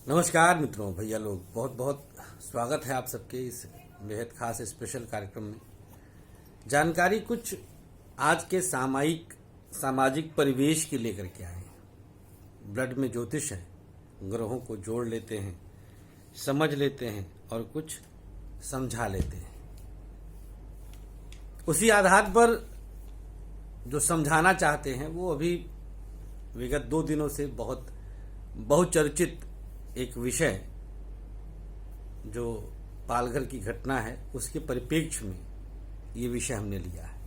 नमस्कार मित्रों, भैया लोग, बहुत बहुत स्वागत है आप सबके इस बेहद खास स्पेशल कार्यक्रम में। जानकारी कुछ आज के सामाजिक परिवेश के लेकर के आए हैं। ब्लड में ज्योतिष है, ग्रहों को जोड़ लेते हैं, समझ लेते हैं और कुछ समझा लेते हैं। उसी आधार पर जो समझाना चाहते हैं वो अभी विगत 2 दिनों से बहुचर्चित एक विषय जो पालघर की घटना है उसके परिप्रेक्ष्य में ये विषय हमने लिया है।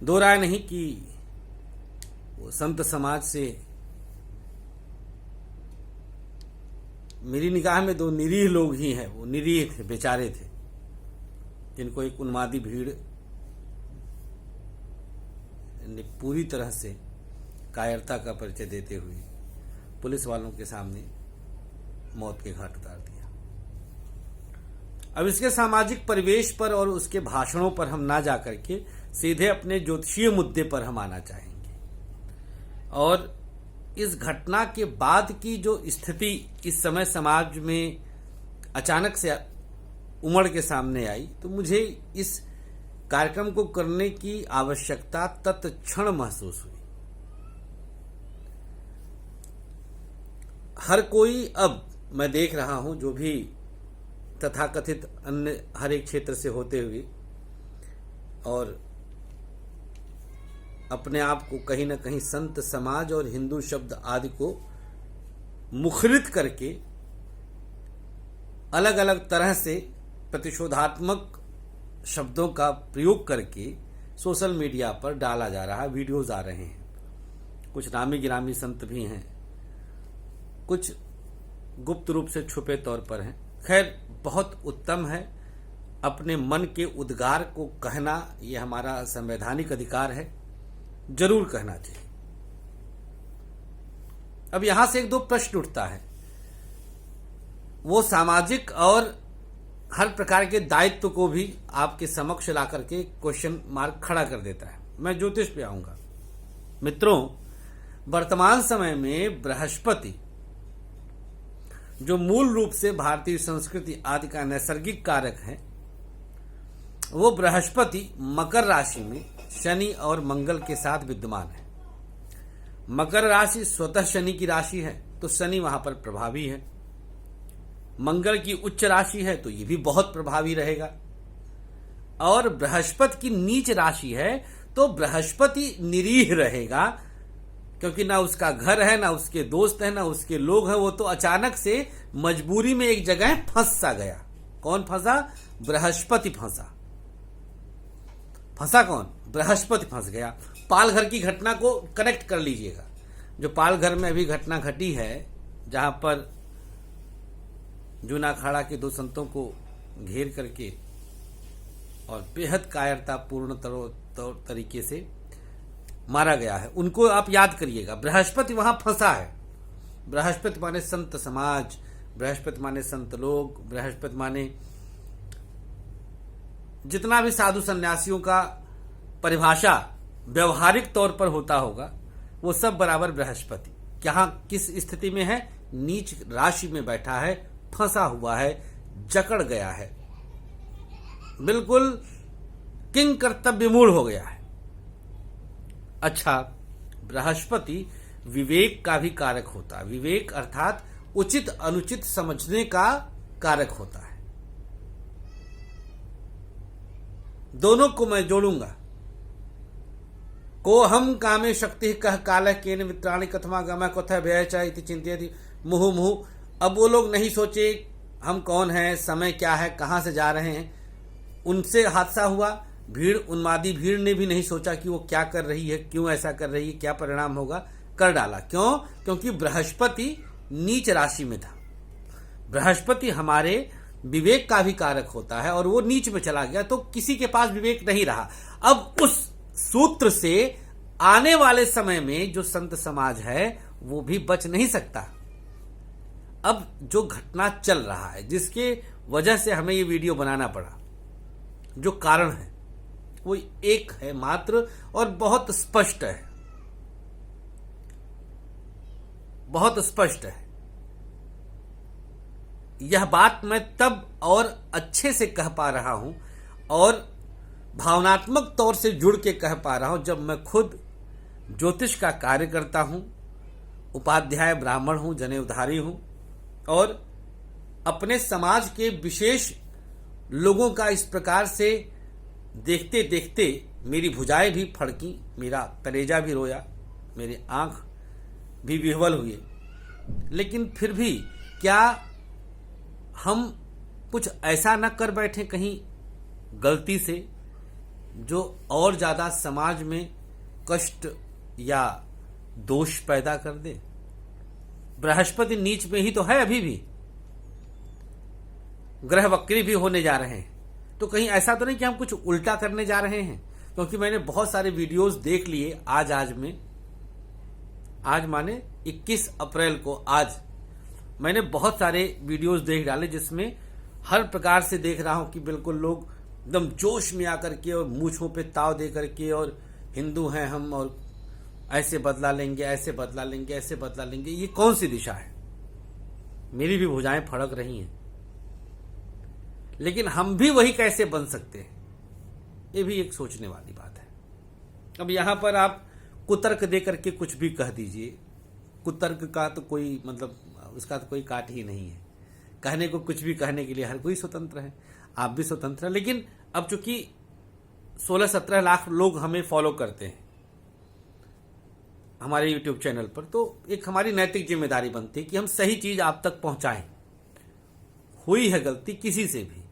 दो राय नहीं कि वो संत समाज से मेरी निगाह में 2 निरीह लोग ही हैं। वो निरीह थे, बेचारे थे, जिनको एक उन्मादी भीड़ ने पूरी तरह से कायरता का परिचय देते हुए पुलिस वालों के सामने मौत के घाट उतार दिया। अब इसके सामाजिक परिवेश पर और उसके भाषणों पर हम ना जाकर के सीधे अपने ज्योतिषीय मुद्दे पर हम आना चाहेंगे। और इस घटना के बाद की जो स्थिति इस समय समाज में अचानक से उमड़ के सामने आई, तो मुझे इस कार्यक्रम को करने की आवश्यकता तत्क्षण महसूस हुई। हर कोई, अब मैं देख रहा हूं, जो भी तथाकथित अन्य हर एक क्षेत्र से होते हुए और अपने आप को कहीं ना कहीं संत समाज और हिंदू शब्द आदि को मुखरित करके अलग अलग तरह से प्रतिशोधात्मक शब्दों का प्रयोग करके सोशल मीडिया पर डाला जा रहा है। वीडियोज आ रहे हैं। कुछ नामी गिरामी संत भी हैं, कुछ गुप्त रूप से छुपे तौर पर हैं। खैर, बहुत उत्तम है। अपने मन के उद्गार को कहना यह हमारा संवैधानिक अधिकार है, जरूर कहना चाहिए। अब यहां से 1-2 प्रश्न उठता है। वो सामाजिक और हर प्रकार के दायित्व को भी आपके समक्ष ला करके क्वेश्चन मार्क खड़ा कर देता है। मैं ज्योतिष पे आऊंगा। मित्रों, वर्तमान समय में बृहस्पति, जो मूल रूप से भारतीय संस्कृति आदि का नैसर्गिक कारक है, वो बृहस्पति मकर राशि में शनि और मंगल के साथ विद्यमान है। मकर राशि स्वतः शनि की राशि है, तो शनि वहां पर प्रभावी है। मंगल की उच्च राशि है, तो ये भी बहुत प्रभावी रहेगा। और बृहस्पति की नीच राशि है, तो बृहस्पति निरीह रहेगा, क्योंकि ना उसका घर है, ना उसके दोस्त है, ना उसके लोग हैं। वो तो अचानक से मजबूरी में एक जगह फंस सा गया। कौन फंसा? बृहस्पति फंसा। फंसा कौन? बृहस्पति फंस गया। पालघर की घटना को कनेक्ट कर लीजिएगा। जो पालघर में अभी घटना घटी है, जहां पर जूना अखाड़ा के 2 संतों को घेर करके और बेहद कायरतापूर्ण तरीके से मारा गया है, उनको आप याद करिएगा। बृहस्पति वहां फंसा है। बृहस्पति माने संत समाज, बृहस्पति माने संत लोग, बृहस्पति माने जितना भी साधु सन्यासियों का परिभाषा व्यवहारिक तौर पर होता होगा, वो सब बराबर बृहस्पति यहां किस स्थिति में है? नीच राशि में बैठा है, फंसा हुआ है, जकड़ गया है, बिल्कुल किंग कर्तव्य मूढ़ हो गया है। अच्छा, बृहस्पति विवेक का भी कारक होता है। विवेक अर्थात उचित अनुचित समझने का कारक होता है। दोनों को मैं जोड़ूंगा। को हम कामे शक्ति कह काल केन मित्राणि कथमा गमा कथा व्यय इति चिंतयति मुहु मुहु। अब वो लोग नहीं सोचे हम कौन हैं, समय क्या है, कहां से जा रहे हैं। उनसे हादसा हुआ। भीड़, उन्मादी भीड़ ने भी नहीं सोचा कि वो क्या कर रही है, क्यों ऐसा कर रही है, क्या परिणाम होगा, कर डाला। क्यों? क्योंकि बृहस्पति नीच राशि में था। बृहस्पति हमारे विवेक का भी कारक होता है, और वो नीच में चला गया तो किसी के पास विवेक नहीं रहा। अब उस सूत्र से आने वाले समय में जो संत समाज है वो भी बच नहीं सकता। अब जो घटना चल रहा है, जिसके वजह से हमें ये वीडियो बनाना पड़ा, जो कारण है वो एक है मात्र, और बहुत स्पष्ट है। बहुत स्पष्ट है। यह बात मैं तब और अच्छे से कह पा रहा हूं और भावनात्मक तौर से जुड़ के कह पा रहा हूं जब मैं खुद ज्योतिष का कार्य करता हूं, उपाध्याय ब्राह्मण हूं, जनेऊधारी हूं और अपने समाज के विशेष लोगों का इस प्रकार से देखते देखते मेरी भुजाएं भी फड़की, मेरा कलेजा भी रोया, मेरे आंख भी विह्वल हुए। लेकिन फिर भी क्या हम कुछ ऐसा न कर बैठे कहीं गलती से जो और ज्यादा समाज में कष्ट या दोष पैदा कर दे? बृहस्पति नीच में ही तो है, अभी भी ग्रह वक्री भी होने जा रहे हैं, तो कहीं ऐसा तो नहीं कि हम कुछ उल्टा करने जा रहे हैं? क्योंकि मैंने बहुत सारे वीडियोस देख लिए आज माने 21 अप्रैल को आज मैंने बहुत सारे वीडियोस देख डाले जिसमें हर प्रकार से देख रहा हूं कि बिल्कुल लोग एकदम जोश में आकर के और मूंछों पे ताव दे करके और हिंदू हैं हम और ऐसे बदला लेंगे, ऐसे बदला लेंगे, ऐसे बदला लेंगे। ये कौन सी दिशा है? मेरी भी भुजाएं फड़क रही हैं, लेकिन हम भी वही कैसे बन सकते हैं? ये भी एक सोचने वाली बात है। अब यहां पर आप कुतर्क दे करके कुछ भी कह दीजिए, कुतर्क का तो कोई मतलब उसका तो कोई काट ही नहीं है। कहने को कुछ भी कहने के लिए हर कोई स्वतंत्र है, आप भी स्वतंत्र हैं। लेकिन अब चूंकि 16-17 लाख लोग हमें फॉलो करते हैं हमारे यूट्यूब चैनल पर, तो एक हमारी नैतिक जिम्मेदारी बनती है कि हम सही चीज आप तक पहुंचाएं। हुई है गलती किसी से भी,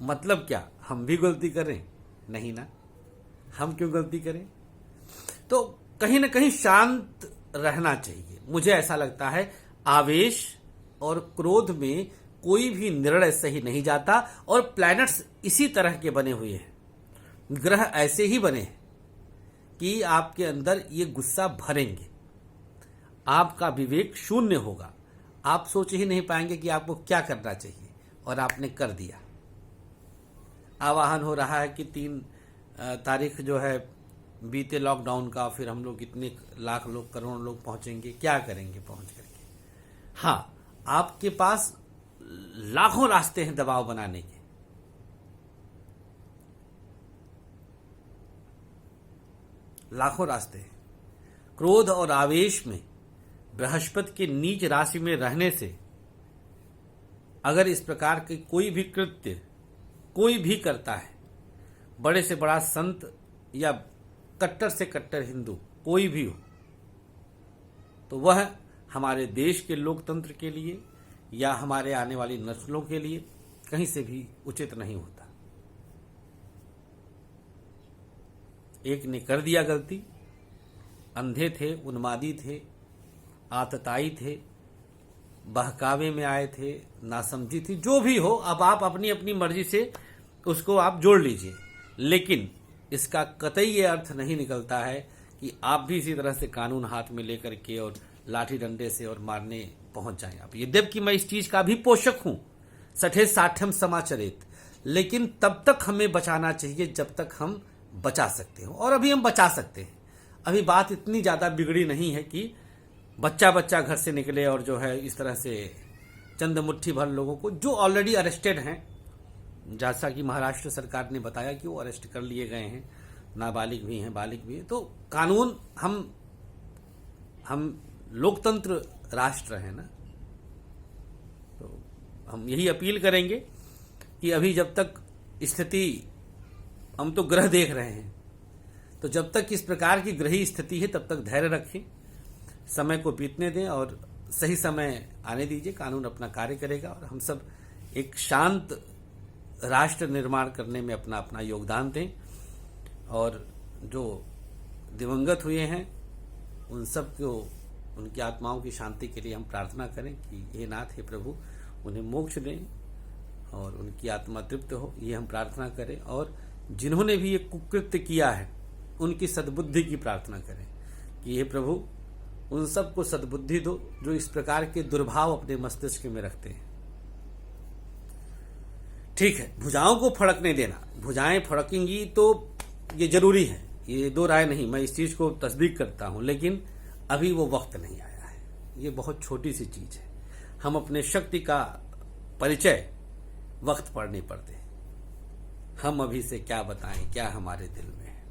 मतलब क्या हम भी गलती करें? नहीं ना, हम क्यों गलती करें? तो कहीं ना कहीं शांत रहना चाहिए। मुझे ऐसा लगता है आवेश और क्रोध में कोई भी निर्णय सही नहीं जाता, और प्लैनेट्स इसी तरह के बने हुए हैं, ग्रह ऐसे ही बने हैं कि आपके अंदर ये गुस्सा भरेंगे, आपका विवेक शून्य होगा, आप सोच ही नहीं पाएंगे कि आपको क्या करना चाहिए और आपने कर दिया। आवाहन हो रहा है कि 3 तारीख जो है बीते लॉकडाउन का, फिर हम लोग इतने लाख लोग, करोड़ लोग पहुंचेंगे, क्या करेंगे पहुंच करके? हाँ, आपके पास लाखों रास्ते हैं दबाव बनाने के, लाखों रास्ते हैं। क्रोध और आवेश में बृहस्पति के नीच राशि में रहने से अगर इस प्रकार के कोई भी कृत्य कोई भी करता है, बड़े से बड़ा संत या कट्टर से कट्टर हिंदू कोई भी हो, तो वह हमारे देश के लोकतंत्र के लिए या हमारे आने वाली नस्लों के लिए कहीं से भी उचित नहीं होता। एक ने कर दिया गलती, अंधे थे, उन्मादी थे, आतताई थे, बहकावे में आए थे, नासमझी थी, जो भी हो, अब आप अपनी अपनी मर्जी से उसको आप जोड़ लीजिए। लेकिन इसका कतई ये अर्थ नहीं निकलता है कि आप भी इसी तरह से कानून हाथ में लेकर के और लाठी डंडे से और मारने पहुंच जाएं आप। यद्यपि मैं इस चीज का भी पोषक हूं, सठे साठ्यम समाचरित, लेकिन तब तक हमें बचाना चाहिए जब तक हम बचा सकते हो, और अभी हम बचा सकते हैं। अभी बात इतनी ज्यादा बिगड़ी नहीं है कि बच्चा बच्चा घर से निकले और जो है इस तरह से चंद मुट्ठी भर लोगों को जो ऑलरेडी अरेस्टेड हैं, जैसा कि महाराष्ट्र सरकार ने बताया कि वो अरेस्ट कर लिए गए हैं, नाबालिग भी हैं, बालिग भी हैं। तो कानून, हम लोकतंत्र राष्ट्र है ना, तो हम यही अपील करेंगे कि अभी जब तक स्थिति, हम तो ग्रह देख रहे हैं, तो जब तक इस प्रकार की ग्रही स्थिति है तब तक धैर्य रखें, समय को बीतने दें और सही समय आने दीजिए, कानून अपना कार्य करेगा और हम सब एक शांत राष्ट्र निर्माण करने में अपना अपना योगदान दें। और जो दिवंगत हुए हैं उन सब को, उनकी आत्माओं की शांति के लिए हम प्रार्थना करें कि हे नाथ, हे प्रभु, उन्हें मोक्ष दें और उनकी आत्मा तृप्त हो, ये हम प्रार्थना करें। और जिन्होंने भी ये कुकृत्य किया है उनकी सद्बुद्धि की प्रार्थना करें कि हे प्रभु, उन सबको सद्बुद्धि दो जो इस प्रकार के दुर्भाव अपने मस्तिष्क में रखते हैं। ठीक है, भुजाओं को फड़कने देना, भुजाएं फड़केंगी तो ये जरूरी है, ये दो राय नहीं, मैं इस चीज को तस्दीक करता हूं, लेकिन अभी वो वक्त नहीं आया है। ये बहुत छोटी सी चीज है, हम अपने शक्ति का परिचय वक्त पर नहीं पड़ते। हम अभी से क्या बताएं, क्या हमारे दिल में है।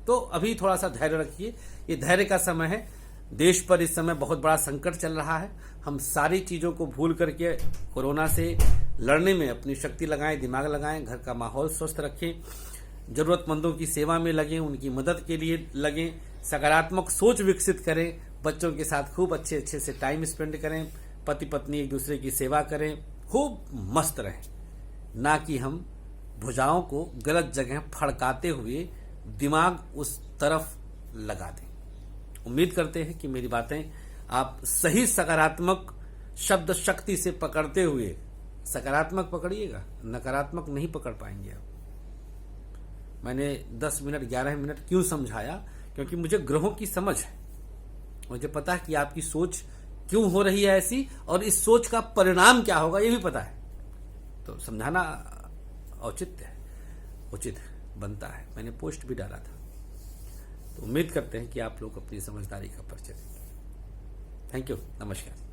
तो अभी थोड़ा सा धैर्य रखिए, ये धैर्य का समय है। देश पर इस समय बहुत बड़ा संकट चल रहा है। हम सारी चीजों को भूल करके कोरोना से लड़ने में अपनी शक्ति लगाएं, दिमाग लगाएं, घर का माहौल स्वस्थ रखें, जरूरतमंदों की सेवा में लगें, उनकी मदद के लिए लगें, सकारात्मक सोच विकसित करें, बच्चों के साथ खूब अच्छे अच्छे से टाइम स्पेंड करें, पति पत्नी एक दूसरे की सेवा करें, खूब मस्त रहें, ना कि हम भुजाओं को गलत जगह फड़काते हुए दिमाग उस तरफ लगा दें। उम्मीद करते हैं कि मेरी बातें आप सही सकारात्मक शब्द शक्ति से पकड़ते हुए, सकारात्मक पकड़िएगा, नकारात्मक नहीं पकड़ पाएंगे आप। मैंने 10 मिनट 11 मिनट क्यों समझाया? क्योंकि मुझे ग्रहों की समझ है, मुझे पता है कि आपकी सोच क्यों हो रही है ऐसी, और इस सोच का परिणाम क्या होगा ये भी पता है। तो समझाना उचित बनता है। मैंने पोस्ट भी डाला था। तो उम्मीद करते हैं कि आप लोग अपनी समझदारी का परिचय देंगे। थैंक यू, नमस्कार।